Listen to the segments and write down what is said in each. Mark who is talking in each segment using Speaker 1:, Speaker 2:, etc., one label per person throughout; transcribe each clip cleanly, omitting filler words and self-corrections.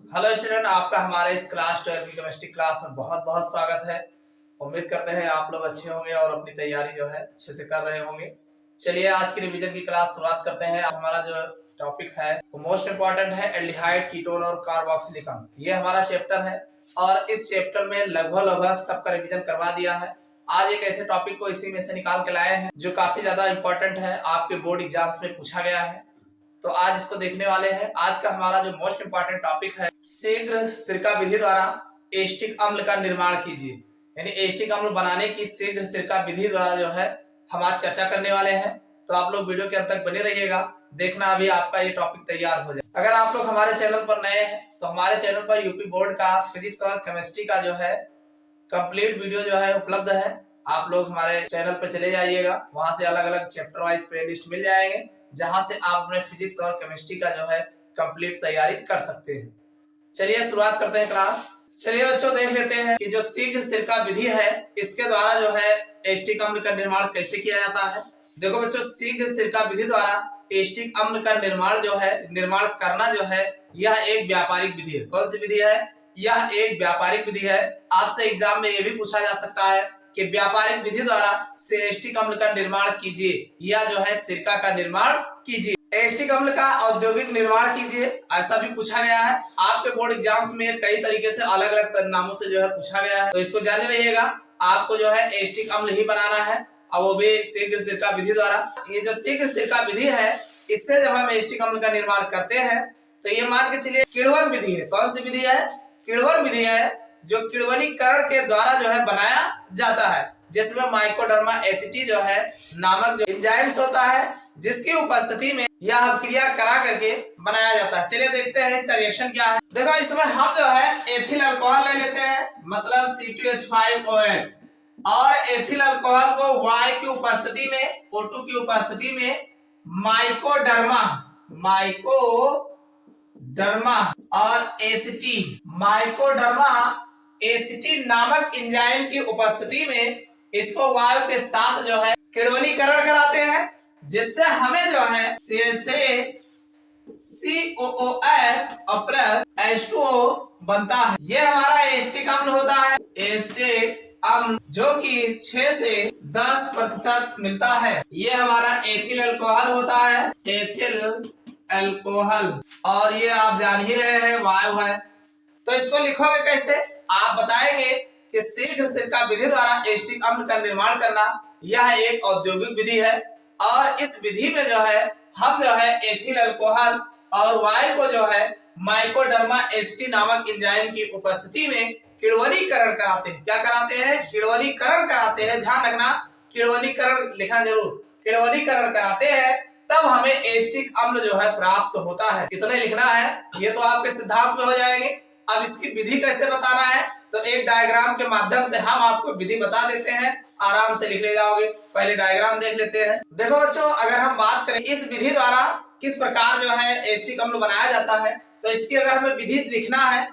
Speaker 1: Hello student, आपका हमारे इस क्लास 12 की केमिस्ट्री क्लास में बहुत बहुत स्वागत है। उम्मीद करते हैं आप लोग अच्छे होंगे और अपनी तैयारी जो है अच्छे से कर रहे होंगे। चलिए आज की रिवीजन की क्लास शुरुआत करते हैं। हमारा जो टॉपिक है वो मोस्ट इंपॉर्टेंट है, एल्डिहाइड, कीटोन और कार्बोक्सिलिक अम्ल। ये हमारा चैप्टर है और इस चैप्टर में लगभग सबका रिविजन करवा दिया है। आज एक ऐसे टॉपिक को इसी में से निकाल के लाए हैं जो काफी ज्यादा इंपॉर्टेंट है, आपके बोर्ड एग्जाम्स में पूछा गया है, तो आज इसको देखने वाले हैं। आज का हमारा जो मोस्ट इंपॉर्टेंट टॉपिक है, शीघ्र सिरका विधि द्वारा एस्टिक अम्ल का निर्माण कीजिए। यानी एस्टिक अम्ल बनाने की शीघ्र सिरका विधि द्वारा जो है हम आज चर्चा करने वाले हैं। तो आप लोग वीडियो के अंत तक बने रहिएगा, देखना अभी आपका ये टॉपिक तैयार हो जाए। अगर आप लोग हमारे चैनल पर नए हैं तो हमारे चैनल पर यूपी बोर्ड का फिजिक्स और केमिस्ट्री का जो है कंप्लीट वीडियो जो है उपलब्ध है। आप लोग हमारे चैनल पर चले जाइएगा, वहां से अलग अलग चैप्टर वाइज प्लेलिस्ट मिल जाएंगे, जहां से आप अपने फिजिक्स और केमिस्ट्री का जो है कंप्लीट तैयारी कर सकते हैं। चलिए शुरुआत करते हैं क्लास। चलिए बच्चों देख लेते हैं कि जो शीघ्र सिरका विधि है इसके द्वारा जो है एस्टिक अम्ल का निर्माण कैसे किया जाता है। देखो बच्चों, शीघ्र सिरका विधि द्वारा एस्टिक अम्ल का निर्माण करना जो है यह एक व्यापारिक विधि है। कौन सी विधि है? यह एक व्यापारिक विधि है। आपसे एग्जाम में यह भी पूछा जा सकता है कि व्यापारिक विधि द्वारा एस्टिक अम्ल का निर्माण कीजिए या जो है सिरका का निर्माण कीजिए। एस्टिक अम्ल का औद्योगिक निर्माण कीजिए, ऐसा भी पूछा गया है। आपके बोर्ड एग्जाम्स में कई तरीके से अलग अलग नामों से जो है पूछा गया है, तो इसको जाने रहिएगा। आपको जो है एस्टिक अम्ल ही बनाना है और वो भी शीघ्र सिरका विधि द्वारा। ये जो शीघ्र सिरका विधि है इससे जब हम एस्टिक अम्ल का निर्माण करते हैं तो ये मान के चलिए किण्वन विधि है। कौन सी विधि है? किण्वन विधि है, जो किण्वनीकरण के द्वारा जो है बनाया जाता है, जिसमें माइकोडर्मा एसिटी जो है नामक जो एंजाइम्स होता है, जिसकी उपस्थिति में यह क्रिया करा करके बनाया जाता है। चलिए देखते हैं इसका रिएक्शन क्या है। देखो इसमें हम जो है एथिल अल्कोहल ले लेते हैं, मतलब C2H5OH, और एथिल अल्कोहल को Y की उपस्थिति में, O2 की उपस्थिति में माइकोडर्मा और एसिटी नामक एंजाइम की उपस्थिति में इसको वायु के साथ जो है किण्वनीकरण कराते हैं, जिससे हमें जो है CH3COOH और प्लस H2O बनता है। ये हमारा एस्टिक अम्ल होता है। एस्टिक अम्ल जो कि 6 से 10% मिलता है। ये हमारा एथिल अल्कोहल होता है, एथिल अल्कोहल, और ये आप जान ही रहे हैं वायु है। तो इसको लिखोगे कैसे? आप बताएंगे कि शीघ्र सिरका विधि द्वारा एस्टिक अम्ल का निर्माण करना यह एक औद्योगिक विधि है, और इस विधि में जो है हम जो है एथिल अल्कोहल और वायु को जो है माइकोडर्मा एसिटी नामक एंजाइम की उपस्थिति में किण्वनीकरण कराते हैं। क्या कराते हैं? किण्वनीकरण कराते हैं। ध्यान रखना, किण्वनीकरण लिखना जरूर। किण्वनीकरण कराते हैं, तब हमें एस्टिक अम्ल जो है प्राप्त होता है। कितने लिखना है ये तो आपके सिद्धांत में हो जाएंगे। अब इसकी विधि कैसे बताना है तो एक डायग्राम के माध्यम से हम आपको विधि बता देते हैं, आराम से लिख ले जाओगे। पहले डायग्राम देख लेते हैं। देखो बच्चों, अगर हम बात करें इस विधि द्वारा किस प्रकार जो है एस्टिक अम्ल बनाया जाता है, तो इसकी अगर हमें विधि लिखना है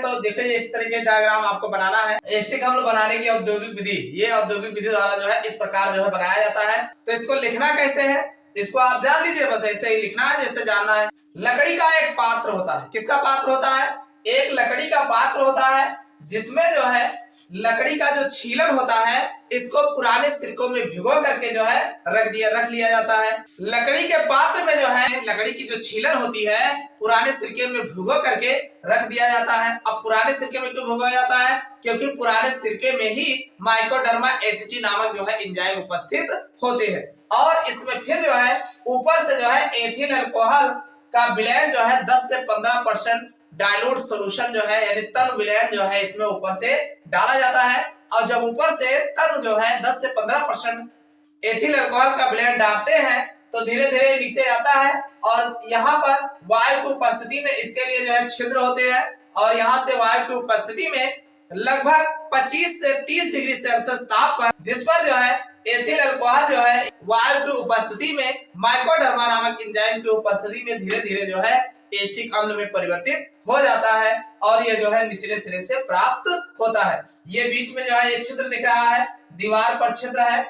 Speaker 1: तो देखो इस तरह के डायग्राम आपको बनाना है। एस्टिक अम्ल बनाने की औद्योगिक विधि, ये औद्योगिक विधि द्वारा जो है इस प्रकार जो है बनाया जाता है। तो इसको लिखना कैसे है इसको आप जान लीजिए, बस ऐसे ही लिखना है जैसे जानना है। लकड़ी का एक पात्र होता है। किसका पात्र होता है? एक लकड़ी का पात्र होता है, जिसमें जो है लकड़ी का जो छीलन होता है इसको पुराने सिरकों में भिगो करके जो है रख लिया जाता है। लकड़ी के पात्र में जो है लकड़ी की जो छीलन होती है पुराने सिरके में भिगो करके रख दिया जाता है। अब पुराने सिरके में क्यों भिगोया जाता है? क्योंकि पुराने सिरके में ही माइकोडर्मा एसिटी नामक जो है एंजाइम उपस्थित होते हैं, और इसमें फिर जो है ऊपर से जो है एथिल अल्कोहल का विलयन जो है 10 से 15% डाइल्यूट सॉल्यूशन जो है यानी तन विलयन जो है इसमें ऊपर से डाला जाता है। और जब ऊपर से तन जो है 10 से 15% एथिल अल्कोहल का विलयन डालते हैं तो धीरे धीरे नीचे आता है, और यहाँ पर वायु की उपस्थिति में इसके लिए जो है छिद्र होते हैं, और यहाँ से वायु की उपस्थिति में लगभग 25 से 30 डिग्री सेल्सियस ताप पर, जिस पर जो है एथिल अल्कोहल जो है वायु की उपस्थिति में माइकोडर्मा नामक एंजाइम की उपस्थिति में धीरे धीरे जो है एस्टिक अम्ल में परिवर्तित हो जाता है, और ये जो है निचले सिरे से प्राप्त होता है। ये बीच में जो है ये छिद्र दिख रहा है, दीवार पर छिद्र है,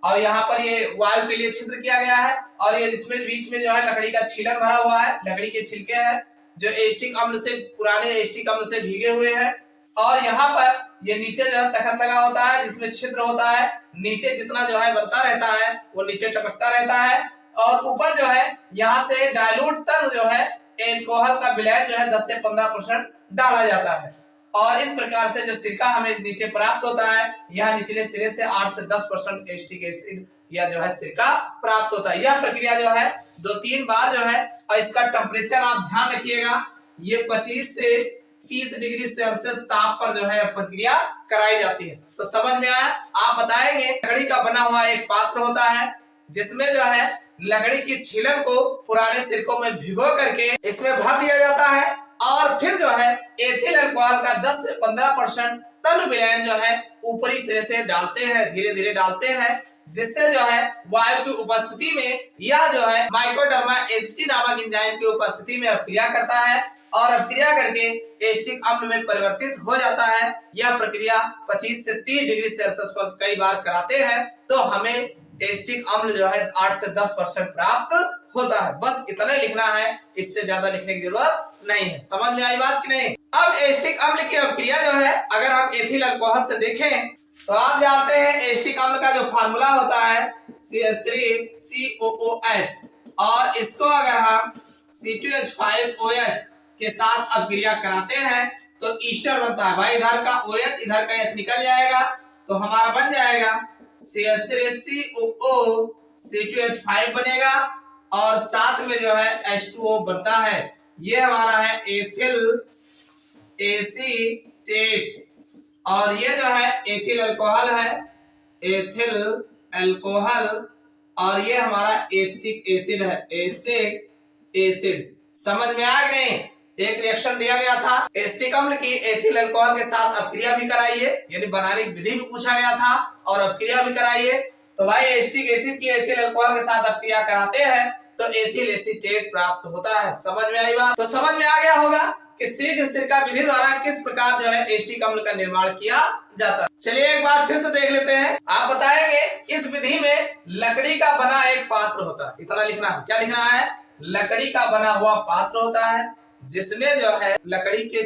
Speaker 1: और यहाँ पर ये वायु के लिए छिद्र किया गया है, और ये इसमें बीच में जो है लकड़ी का छीलन भरा हुआ है, लकड़ी के छिलके हैं जो एस्टिक अम्ल से पुराने एस्टिक अम्ल से भीगे हुए हैं। और यहाँ पर ये नीचे जो है तखत लगा होता है जिसमें छिद्र होता है, नीचे जितना जो है बनता रहता है वो नीचे टपकता रहता है। और ऊपर जो है यहाँ से डाइल्यूट तल जो है एल्कोहल का विलयन जो है 10 से 15% डाला जाता है। और इस प्रकार से जो सिरका हमें नीचे प्राप्त होता है, यहाँ निचले सिरे से 8 से 10% एस्टिक एसिड या जो है सिरका प्राप्त होता है। यह प्रक्रिया जो है 2-3 बार जो है, और इसका टेम्परेचर आप ध्यान रखिएगा, ये 25 से 30 डिग्री सेल्सियस ताप पर जो है प्रक्रिया कराई जाती है। तो समझ में आया? आप बताएंगे। लकड़ी का बना हुआ एक पात्र होता है जिसमें जो है लकड़ी की छीलन को पुराने सिरकों में भिगो करके इसमें भर दिया जाता है और फिर जो है एथिल अल्कोहल का 10 से 15% तल विलयन जो है ऊपरी सिरे से डालते हैं, धीरे धीरे डालते हैं, जिससे जो है वायु की उपस्थिति में यह जो है माइकोडर्मा एसिटी नामक एंजाइम की उपस्थिति में अभिक्रिया करता है और अभिक्रिया करके एस्टिक अम्ल में परिवर्तित हो जाता है। यह प्रक्रिया 25 से 30 डिग्री सेल्सियस पर कई बार कराते हैं तो हमें एस्टिक अम्ल जो है 8 से 10% प्राप्त होता है। बस इतना लिखना है, इससे ज्यादा लिखने की जरूरत नहीं है। समझ में आई बात कि नहीं? अब एस्टिक अम्ल की अभिक्रिया जो है अगर हम एथिल अल्कोहल से देखें तो आप जानते हैं एस्टिक अम्ल का जो फार्मूला होता है CH3COOH, और इसको अगर हम C2H5OH के साथ अभिक्रिया कराते हैं तो ईस्टर बनता है। भाई इधर का OH इधर का H निकल जाएगा तो हमारा बन जाएगा CH3COO C2H5 बनेगा और साथ में जो है H2O बनता है। ये हमारा है एथिल एसीटेट और ये जो है एथिल अल्कोहल है, एथिल अल्कोहल, और ये हमारा एस्टिक एसिड है, एस्टिक एसिड। समझ में आ गए? एक रिएक्शन दिया गया था, एस्टिक अम्ल की एथिल अल्कोहल के साथ अपक्रिया भी कराइए, यानी बनाने की विधि भी पूछा गया था और अपक्रिया भी कराइए। तो भाई एस्टिक एसिड की एथिल अल्कोहल के साथ अपक्रिया कराते हैं तो एथिल एसीटेट प्राप्त होता है। समझ में आई बात? तो समझ में आ गया होगा कि शीघ्र सिरका विधि द्वारा किस प्रकार जो है एस्टिक अम्ल का निर्माण किया जाता है। चलिए एक बार फिर से देख लेते हैं। आप बताएंगे इस विधि में लकड़ी का बना एक पात्र होता है, इतना लिखना है। क्या लिखना है? लकड़ी का बना हुआ पात्र होता है जिसमें जो है लकड़ी के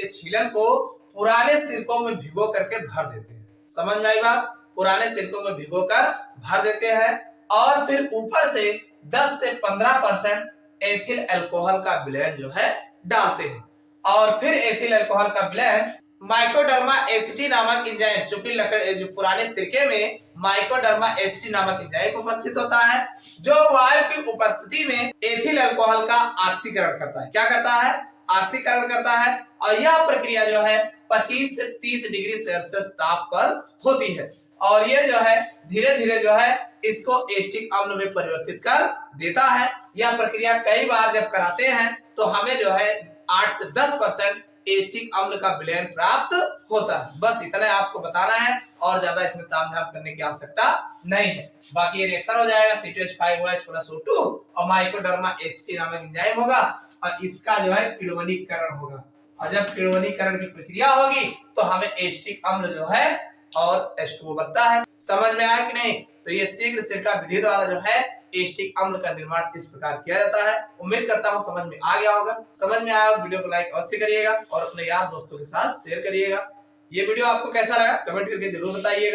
Speaker 1: छीलन को पुराने सिरकों में भिगो करके भर देते हैं। समझ में आई बात? पुराने सिरकों में भिगो कर भर देते हैं और फिर ऊपर से 10 से 15% एथिल अल्कोहल का विलयन जो है डालते हैं और फिर एथिल अल्कोहल का विलयन माइकोडर्मा एसिटी नामक एंजाइम, चूंकि जो पुराने सिरके में माइकोडर्मा एसिटी नामक एंजाइम उपस्थित होता है जो वायु की उपस्थिति में एथिल अल्कोहल का ऑक्सीकरण करता है। क्या करता है? ऑक्सीकरण करता है और यह प्रक्रिया जो है 25 से 30 डिग्री सेल्सियस ताप पर होती है और ये जो है धीरे धीरे जो है इसको एस्टिक अम्ल में परिवर्तित कर देता है। यह प्रक्रिया कई बार जब कराते हैं तो हमें जो है 8 से 10% एस्टिक अम्ल का विलयन प्राप्त होता है। बस इतना आपको बताना है और ज्यादा इसमें तामझाम करने की आवश्यकता नहीं है। बाकी ये रिएक्शन हो जाएगा C2H5OH + O2 और माइकोडर्मा एसिटी नामक एंजाइम होगा और इसका जो है किण्वनीकरण होगा और जब किण्वनीकरण की प्रक्रिया होगी तो हमें एस्टिक अम्ल जो है और H2O बनता है। समझ में आया कि नहीं? तो ये शीघ्र सिरका विधि द्वारा जो है एस्टिक अम्ल का निर्माण इस प्रकार किया जाता है। उम्मीद करता हूँ समझ में आ गया होगा। समझ में आया वीडियो को लाइक अवश्य करिएगा और अपने यार दोस्तों के साथ शेयर करिएगा। ये वीडियो आपको कैसा लगा कमेंट करके जरूर बताइएगा।